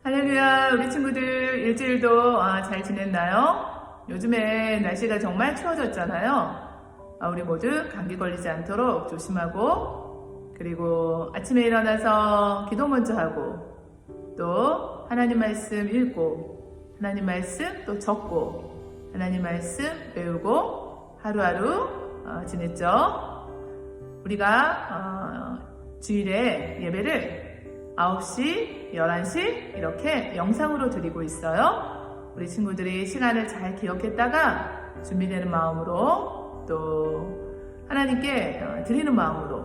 할렐루야, 우리 친구들 일주일도 잘 지냈나요? 요즘에 날씨가 정말 추워졌잖아요. 우리 모두 감기 걸리지 않도록 조심하고, 그리고 아침에 일어나서 기도 먼저 하고, 또 하나님 말씀 읽고, 하나님 말씀 또 적고, 하나님 말씀 배우고 하루하루 지냈죠. 우리가 주일에 예배를 9시, 11시 이렇게 영상으로 드리고 있어요. 우리 친구들이 시간을 잘 기억했다가 준비되는 마음으로 또 하나님께 드리는 마음으로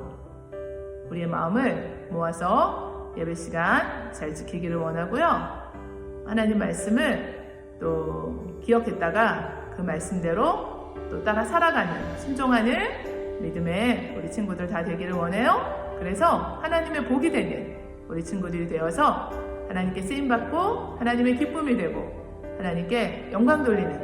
우리의 마음을 모아서 예배 시간 잘 지키기를 원하고요. 하나님 말씀을 또 기억했다가 그 말씀대로 또 따라 살아가는 순종하는 믿음의 우리 친구들 다 되기를 원해요. 그래서 하나님의 복이 되는 우리 친구들이 되어서 하나님께 쓰임받고 하나님의 기쁨이 되고 하나님께 영광 돌리는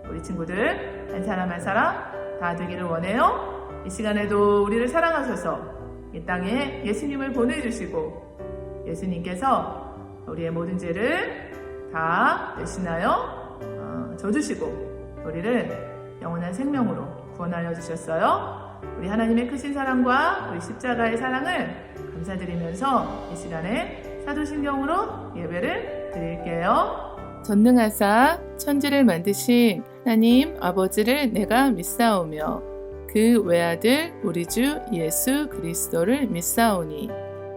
우리 친구들 한 사람 한 사람 다 되기를 원해요. 이 시간에도 우리를 사랑하셔서 이 땅에 예수님을 보내주시고 예수님께서 우리의 모든 죄를 다 대신하여 져주시고 우리를 영원한 생명으로 구원하여 주셨어요. 우리 하나님의 크신 사랑과 우리 십자가의 사랑을 감사드리면서 이 시간에 사도신경으로 예배를 드릴게요. 전능하사 천지를 만드신 하나님 아버지를 내가 믿사오며 그 외아들 우리 주 예수 그리스도를 믿사오니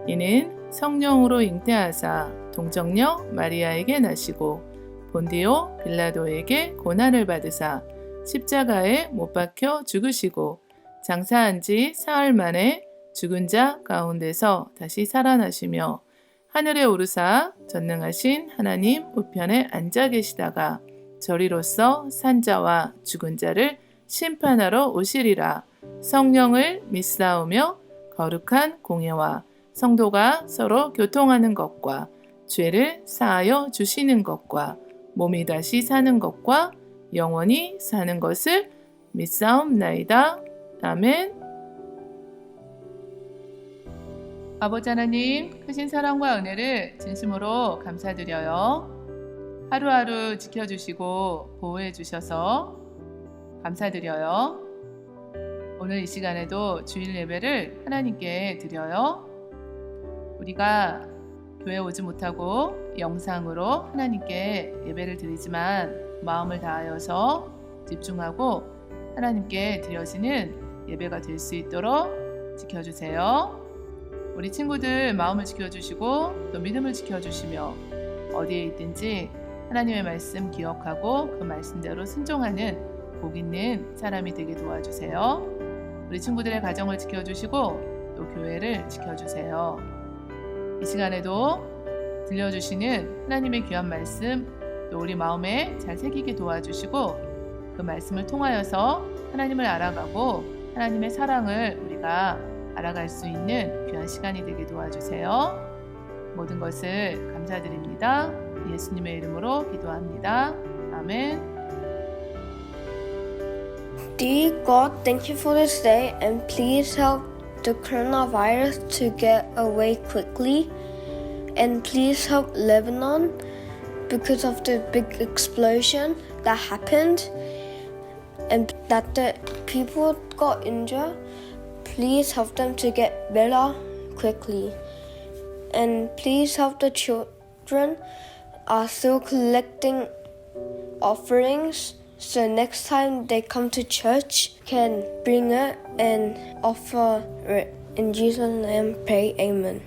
이는 성령으로 잉태하사 동정녀 마리아에게 나시고 본디오 빌라도에게 고난을 받으사 십자가에 못 박혀 죽으시고 장사한 지 사흘 만에 죽은 자 가운데서 다시 살아나시며 하늘에 오르사 전능하신 하나님 우편에 앉아 계시다가 저리로서 산자와 죽은 자를 심판하러 오시리라. 성령을 믿사오며 거룩한 공예와 성도가 서로 교통하는 것과 죄를 사하여 주시는 것과 몸이 다시 사는 것과 영원히 사는 것을 믿사옵나이다. 아멘. 아버지 하나님, 크신 사랑과 은혜를 진심으로 감사드려요. 하루하루 지켜주시고 보호해 주셔서 감사드려요. 오늘 이 시간에도 주일 예배를 하나님께 드려요. 우리가 교회 오지 못하고 영상으로 하나님께 예배를 드리지만 마음을 다하여서 집중하고 하나님께 드려지는 예배가 될 수 있도록 지켜주세요. 우리 친구들 마음을 지켜주시고 또 믿음을 지켜주시며 어디에 있든지 하나님의 말씀 기억하고 그 말씀대로 순종하는 복 있는 사람이 되게 도와주세요. 우리 친구들의 가정을 지켜주시고 또 교회를 지켜주세요. 이 시간에도 들려주시는 하나님의 귀한 말씀 또 우리 마음에 잘 새기게 도와주시고 그 말씀을 통하여서 하나님을 알아가고 하나님의 사랑을 우리가 알아갈 수 있는 귀한 시간이 되게 도와주세요. 모든 것을 감사드립니다. 예수님의 이름으로 기도합니다. 아멘. Dear God, thank you for this day and please help the coronavirus to get away quickly and please help Lebanon because of the big explosion that happened and that the people got injured. Please help them to get better quickly. And please help the children are still collecting offerings so next time they come to church can bring it and offer it. In Jesus' name pray, amen.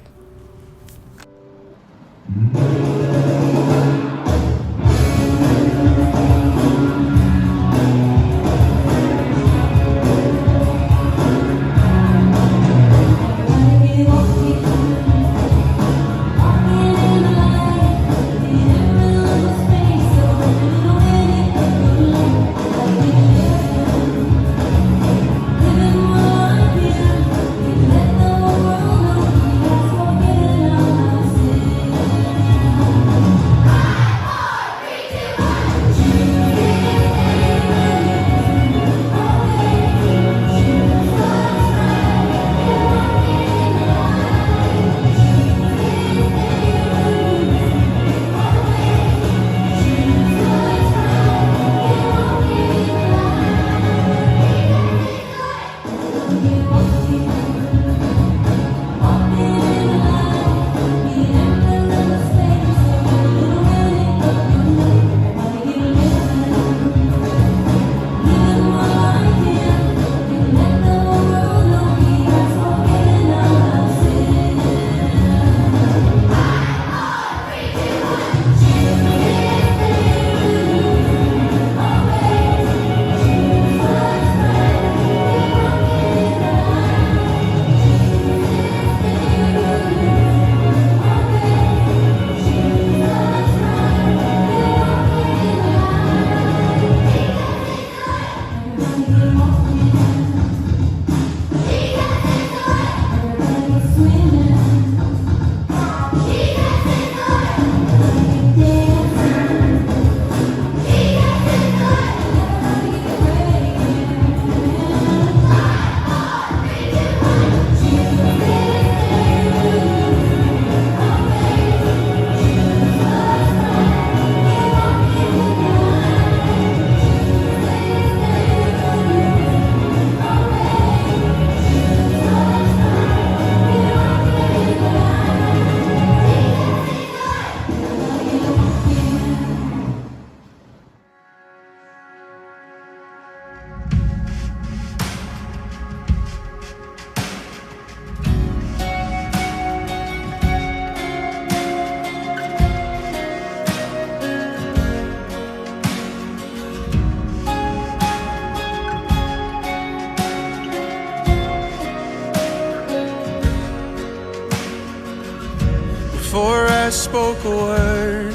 spoke a word,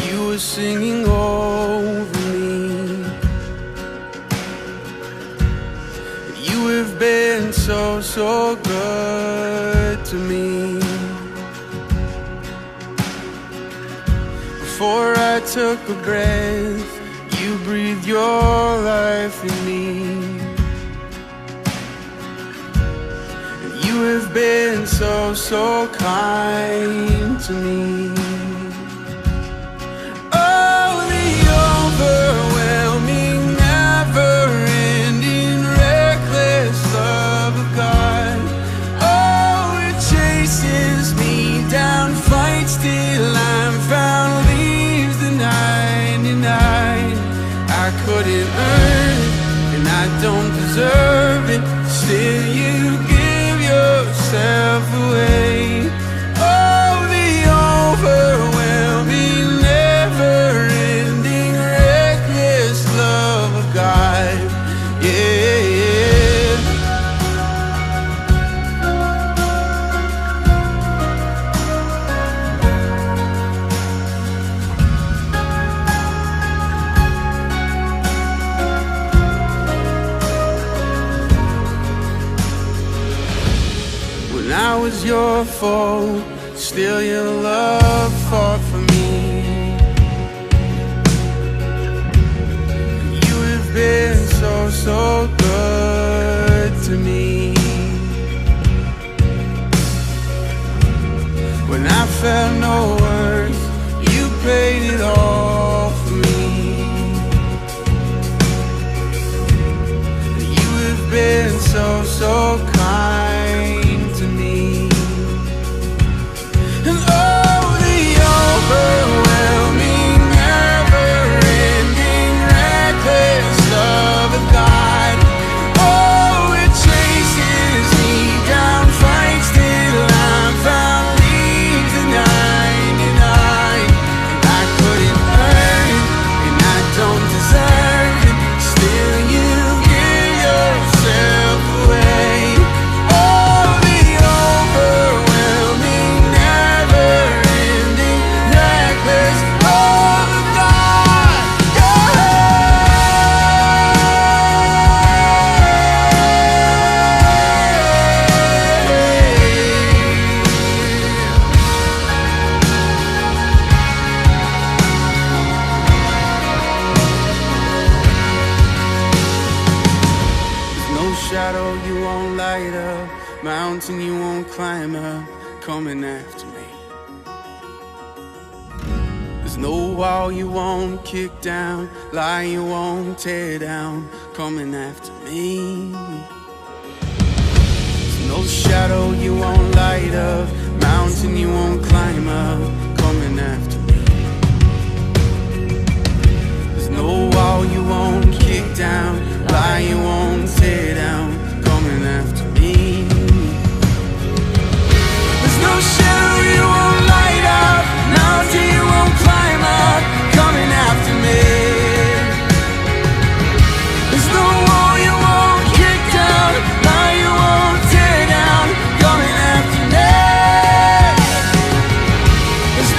you were singing over me. You have been so, so good to me. Before I took a breath, you breathed your life in me. And you have been so, so kind to me. Oh, the overwhelming, never-ending, reckless love of God. Oh, it chases me down, fights till I'm found, leaves the 99. I couldn't earn it, and I don't deserve it. Still, you give yourself away. Oh, the overwhelming, never-ending, reckless love of God. Yeah. When I was your foe, still your love fought for me. You have been so, so good to me. When I felt no worth, you paid it all for me. You have been so, so kind to me. And oh, the overwhelming, never-ending, reckless love of God. Oh, it chases me down, fights till I'm found, leaves the 99. And I couldn't earn it, and I don't deserve it. Still, you give yourself away. Oh, the overwhelming, never-ending, reckless love of God. There's no shadow you won't light up, mountain you won't climb up, coming after me. There's no wall you won't kick down, lie you won't tear down, coming after me. There's no shadow you won't light up, mountain you won't climb up, coming after me. There's no wall you won't kick down, lie you won't tear down, coming after me. There's no shadow you won't light up, mountain you won't climb up, coming after me. There's no wall you won't kick down, lie you won't tear down, coming after me. There's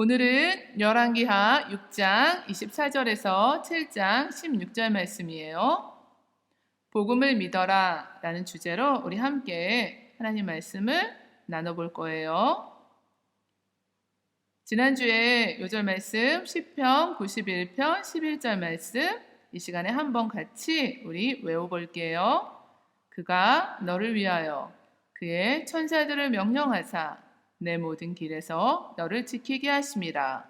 오늘은 열왕기하 6장 24절에서 7장 16절 말씀이에요. 복음을 믿어라 라는 주제로 우리 함께 하나님 말씀을 나눠볼 거예요. 지난주에 요절 말씀 10편 91편 11절 말씀 이 시간에 한번 같이 우리 외워볼게요. 그가 너를 위하여 그의 천사들을 명령하사 내 모든 길에서 너를 지키게 하심이라.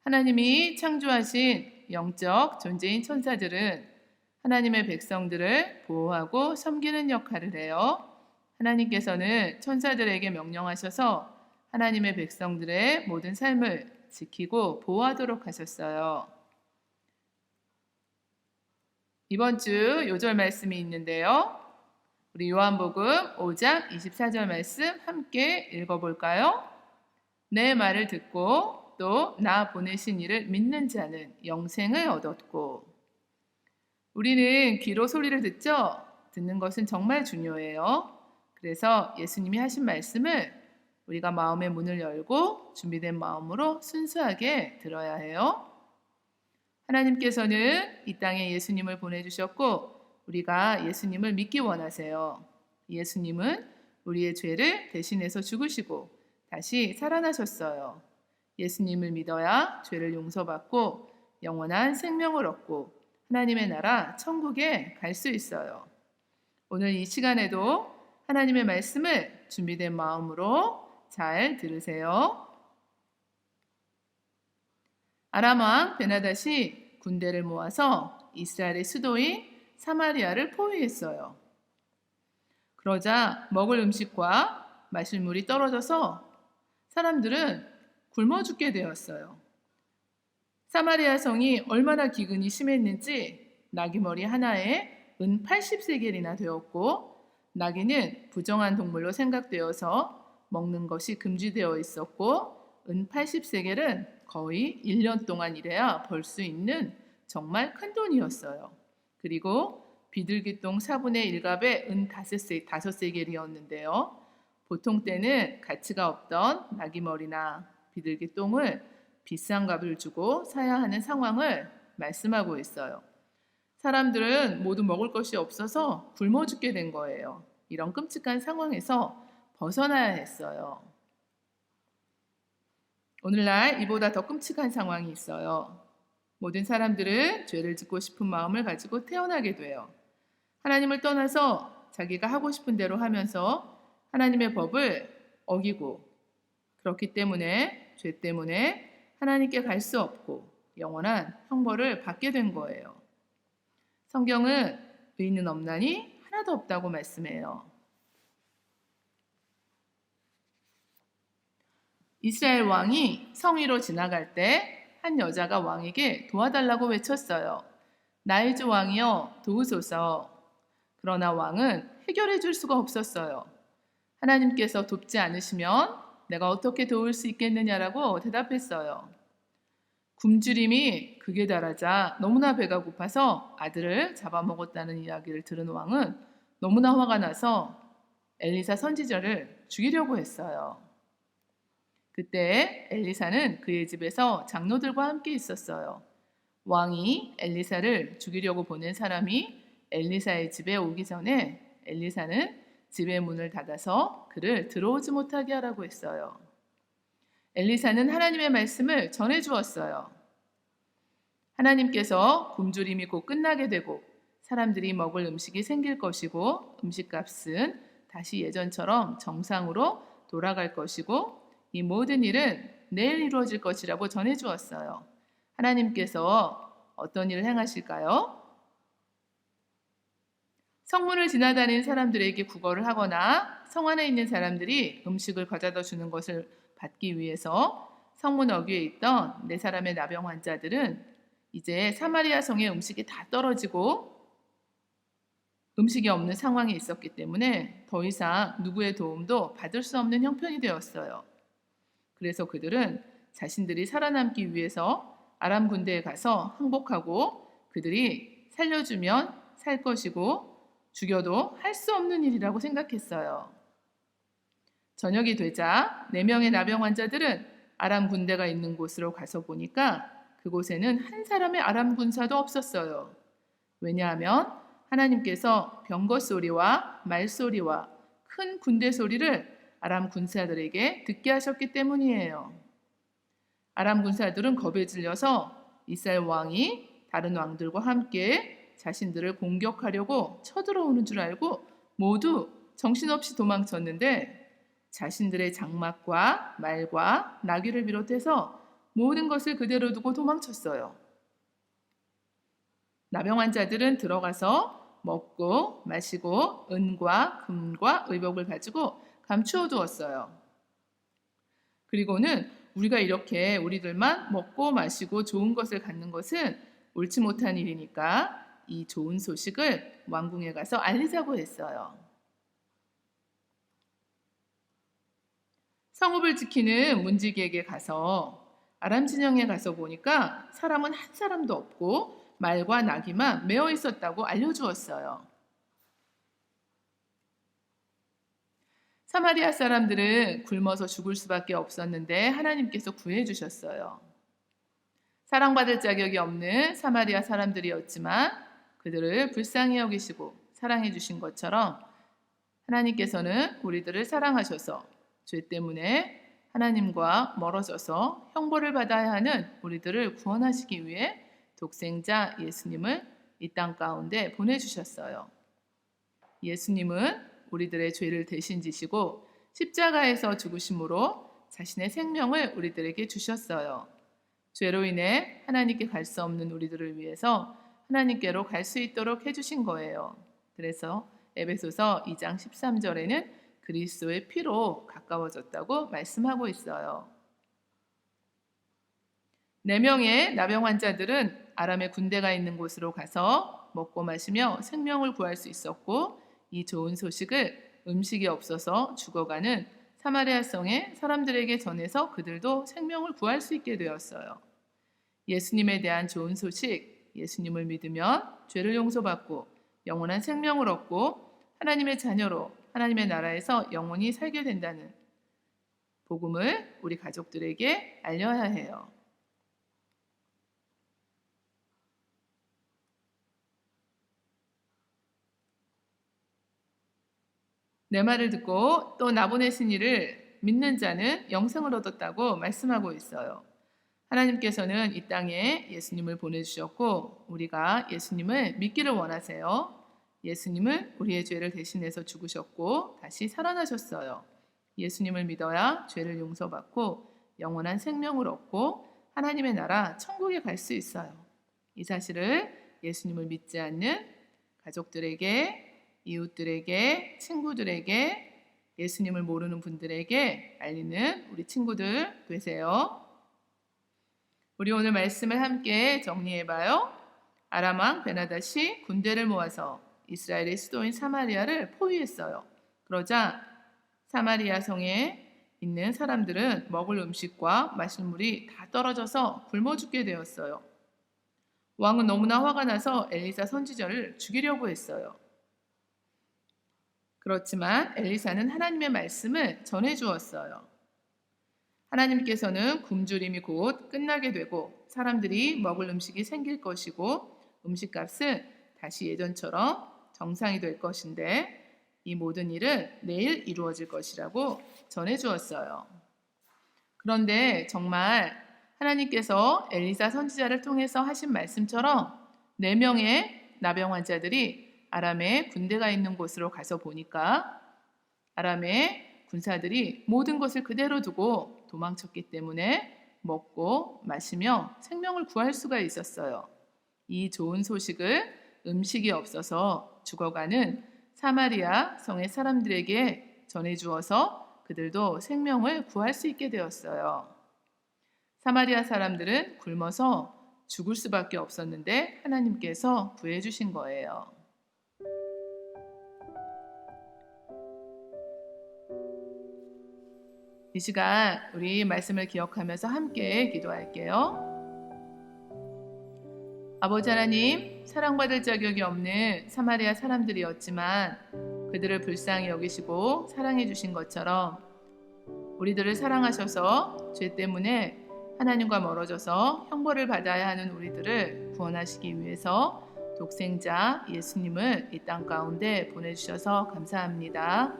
하나님이 창조하신 영적 존재인 천사들은 하나님의 백성들을 보호하고 섬기는 역할을 해요. 하나님께서는 천사들에게 명령하셔서 하나님의 백성들의 모든 삶을 지키고 보호하도록 하셨어요. 이번 주 요절 말씀이 있는데요. 우리 요한복음 5장 24절 말씀 함께 읽어볼까요? 내 말을 듣고 또 나 보내신 이를 믿는 자는 영생을 얻었고. 우리는 귀로 소리를 듣죠? 듣는 것은 정말 중요해요. 그래서 예수님이 하신 말씀을 우리가 마음의 문을 열고 준비된 마음으로 순수하게 들어야 해요. 하나님께서는 이 땅에 예수님을 보내주셨고 우리가 예수님을 믿기 원하세요. 예수님은 우리의 죄를 대신해서 죽으시고 다시 살아나셨어요. 예수님을 믿어야 죄를 용서받고 영원한 생명을 얻고 하나님의 나라 천국에 갈 수 있어요. 오늘 이 시간에도 하나님의 말씀을 준비된 마음으로 잘 들으세요. 아람 왕 베나닷이 군대를 모아서 이스라엘의 수도인 사마리아를 포위했어요. 그러자 먹을 음식과 마실 물이 떨어져서 사람들은 굶어 죽게 되었어요. 사마리아 성이 얼마나 기근이 심했는지 나귀머리 하나에 은 80세겔이나 되었고 나귀는 부정한 동물로 생각되어서 먹는 것이 금지되어 있었고 은 80세겔은 거의 1년 동안 일해야 벌 수 있는 정말 큰 돈이었어요. 그리고 비둘기똥 4분의 1갑에 은 5세겔이었는데요. 보통 때는 가치가 없던 나귀머리나 비둘기똥을 비싼 값을 주고 사야 하는 상황을 말씀하고 있어요. 사람들은 모두 먹을 것이 없어서 굶어 죽게 된 거예요. 이런 끔찍한 상황에서 벗어나야 했어요. 오늘날 이보다 더 끔찍한 상황이 있어요. 모든 사람들은 죄를 짓고 싶은 마음을 가지고 태어나게 돼요. 하나님을 떠나서 자기가 하고 싶은 대로 하면서 하나님의 법을 어기고 그렇기 때문에 죄 때문에 하나님께 갈 수 없고 영원한 형벌을 받게 된 거예요. 성경은 의인은 없나니 하나도 없다고 말씀해요. 이스라엘 왕이 성 위로 지나갈 때 한 여자가 왕에게 도와달라고 외쳤어요. 나의 주 왕이여 도우소서. 그러나 왕은 해결해 줄 수가 없었어요. 하나님께서 돕지 않으시면 내가 어떻게 도울 수 있겠느냐라고 대답했어요. 굶주림이 극에 달하자 너무나 배가 고파서 아들을 잡아먹었다는 이야기를 들은 왕은 너무나 화가 나서 엘리사 선지자를 죽이려고 했어요. 그때 엘리사는 그의 집에서 장로들과 함께 있었어요. 왕이 엘리사를 죽이려고 보낸 사람이 엘리사의 집에 오기 전에 엘리사는 집의 문을 닫아서 그를 들어오지 못하게 하라고 했어요. 엘리사는 하나님의 말씀을 전해 주었어요. 하나님께서 굶주림이 곧 끝나게 되고 사람들이 먹을 음식이 생길 것이고 음식값은 다시 예전처럼 정상으로 돌아갈 것이고 이 모든 일은 내일 이루어질 것이라고 전해 주었어요. 하나님께서 어떤 일을 행하실까요? 성문을 지나다니는 사람들에게 구걸을 하거나 성 안에 있는 사람들이 음식을 가져다 주는 것을 받기 위해서 성문 어귀에 있던 4사람의 나병 환자들은 이제 사마리아 성에 음식이 다 떨어지고 음식이 없는 상황에 있었기 때문에 더 이상 누구의 도움도 받을 수 없는 형편이 되었어요. 그래서 그들은 자신들이 살아남기 위해서 아람 군대에 가서 항복하고 그들이 살려주면 살 것이고 죽여도 할 수 없는 일이라고 생각했어요. 저녁이 되자 4명의 나병 환자들은 아람 군대가 있는 곳으로 가서 보니까 그곳에는 한 사람의 아람 군사도 없었어요. 왜냐하면 하나님께서 병거 소리와 말소리와 큰 군대 소리를 아람 군사들에게 듣게 하셨기 때문이에요. 아람 군사들은 겁에 질려서 이스라엘 왕이 다른 왕들과 함께 자신들을 공격하려고 쳐들어오는 줄 알고 모두 정신없이 도망쳤는데 자신들의 장막과 말과 나귀를 비롯해서 모든 것을 그대로 두고 도망쳤어요. 나병 자들은 들어가서 먹고 마시고 은과 금과 의복을 가지고 감추어 두었어요. 그리고는 우리가 이렇게 우리들만 먹고 마시고 좋은 것을 갖는 것은 옳지 못한 일이니까 이 좋은 소식을 왕궁에 가서 알리자고 했어요. 성읍을 지키는 문지기에게 가서 아람 진영에 가서 보니까 사람은 한 사람도 없고 말과 나귀만 메어 있었다고 알려주었어요. 사마리아 사람들은 굶어서 죽을 수밖에 없었는데 하나님께서 구해주셨어요. 사랑받을 자격이 없는 사마리아 사람들이었지만 그들을 불쌍히 여기시고 사랑해 주신 것처럼 하나님께서는 우리들을 사랑하셔서 죄 때문에 하나님과 멀어져서 형벌을 받아야 하는 우리들을 구원하시기 위해 독생자 예수님을 이 땅 가운데 보내주셨어요. 예수님은 우리들의 죄를 대신 지시고 십자가에서 죽으심으로 자신의 생명을 우리들에게 주셨어요. 죄로 인해 하나님께 갈 수 없는 우리들을 위해서 하나님께로 갈 수 있도록 해주신 거예요. 그래서 에베소서 2장 13절에는 그리스도의 피로 가까워졌다고 말씀하고 있어요. 4명의 나병 환자들은 아람의 군대가 있는 곳으로 가서 먹고 마시며 생명을 구할 수 있었고 이 좋은 소식을 음식이 없어서 죽어가는 사마리아 성의 사람들에게 전해서 그들도 생명을 구할 수 있게 되었어요. 예수님에 대한 좋은 소식, 예수님을 믿으면 죄를 용서받고 영원한 생명을 얻고 하나님의 자녀로 하나님의 나라에서 영원히 살게 된다는 복음을 우리 가족들에게 알려야 해요. 내 말을 듣고 또 나보내신 이를 믿는 자는 영생을 얻었다고 말씀하고 있어요. 하나님께서는 이 땅에 예수님을 보내주셨고 우리가 예수님을 믿기를 원하세요. 예수님은 우리의 죄를 대신해서 죽으셨고 다시 살아나셨어요. 예수님을 믿어야 죄를 용서받고 영원한 생명을 얻고 하나님의 나라 천국에 갈 수 있어요. 이 사실을 예수님을 믿지 않는 가족들에게, 이웃들에게, 친구들에게, 예수님을 모르는 분들에게 알리는 우리 친구들 되세요. 우리 오늘 말씀을 함께 정리해봐요. 아람 왕 베나닷이 군대를 모아서 이스라엘의 수도인 사마리아를 포위했어요. 그러자 사마리아 성에 있는 사람들은 먹을 음식과 마실 물이 다 떨어져서 굶어 죽게 되었어요. 왕은 너무나 화가 나서 엘리사 선지자를 죽이려고 했어요. 그렇지만 엘리사는 하나님의 말씀을 전해 주었어요. 하나님께서는 굶주림이 곧 끝나게 되고 사람들이 먹을 음식이 생길 것이고 음식값은 다시 예전처럼 정상이 될 것인데 이 모든 일은 내일 이루어질 것이라고 전해 주었어요. 그런데 정말 하나님께서 엘리사 선지자를 통해서 하신 말씀처럼 4명의 나병 환자들이 아람의 군대가 있는 곳으로 가서 보니까 아람의 군사들이 모든 것을 그대로 두고 도망쳤기 때문에 먹고 마시며 생명을 구할 수가 있었어요. 이 좋은 소식을 음식이 없어서 죽어가는 사마리아 성의 사람들에게 전해주어서 그들도 생명을 구할 수 있게 되었어요. 사마리아 사람들은 굶어서 죽을 수밖에 없었는데 하나님께서 구해주신 거예요. 이 시간 우리 말씀을 기억하면서 함께 기도할게요. 아버지 하나님, 사랑받을 자격이 없는 사마리아 사람들이었지만 그들을 불쌍히 여기시고 사랑해 주신 것처럼 우리들을 사랑하셔서 죄 때문에 하나님과 멀어져서 형벌을 받아야 하는 우리들을 구원하시기 위해서 독생자 예수님을 이 땅 가운데 보내주셔서 감사합니다.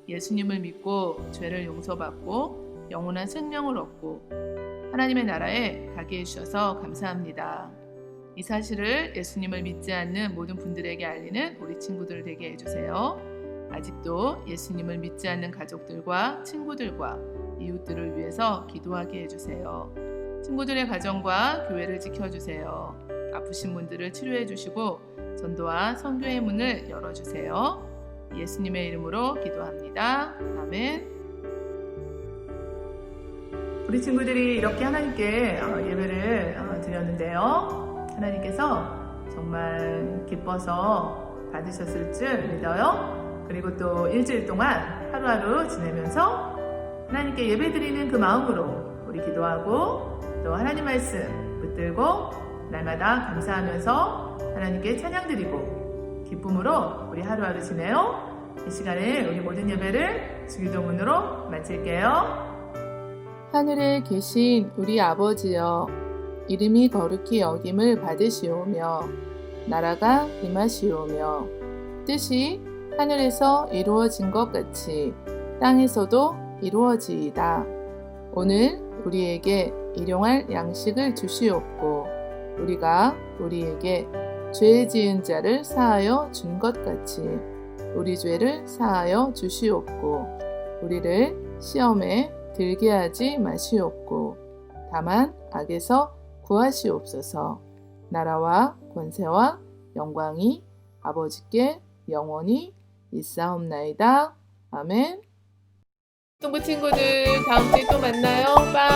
예수님을 믿고 죄를 용서받고 영원한 생명을 얻고 하나님의 나라에 가게 해주셔서 감사합니다. 이 사실을 예수님을 믿지 않는 모든 분들에게 알리는 우리 친구들 되게 해주세요. 아직도 예수님을 믿지 않는 가족들과 친구들과 이웃들을 위해서 기도하게 해주세요. 친구들의 가정과 교회를 지켜주세요. 아프신 분들을 치료해 주시고 전도와 선교의 문을 열어주세요. 예수님의 이름으로 기도합니다. 아멘. 우리 친구들이 이렇게 하나님께 예배를 드렸는데요. 하나님께서 정말 기뻐서 받으셨을 줄 믿어요. 그리고 또 일주일 동안 하루하루 지내면서 하나님께 예배드리는 그 마음으로 우리 기도하고 또 하나님 말씀 붙들고 날마다 감사하면서 하나님께 찬양드리고 기쁨으로 우리 하루하루 지내요. 이 시간에 우리 모든 예배를 주기도문으로 마칠게요. 하늘에 계신 우리 아버지여, 이름이 거룩히 여김을 받으시오며 나라가 임하시오며 뜻이 하늘에서 이루어진 것 같이 땅에서도 이루어지이다. 오늘 우리에게 일용할 양식을 주시옵고 우리가 우리에게 죄 지은 자를 사하여 준 것 같이 우리 죄를 사하여 주시옵고 우리를 시험에 들게 하지 마시옵고 다만 악에서 구하시옵소서. 나라와 권세와 영광이 아버지께 영원히 있사옵나이다. 아멘. 동부 친구들 다음 주에 또 만나요. 빠이.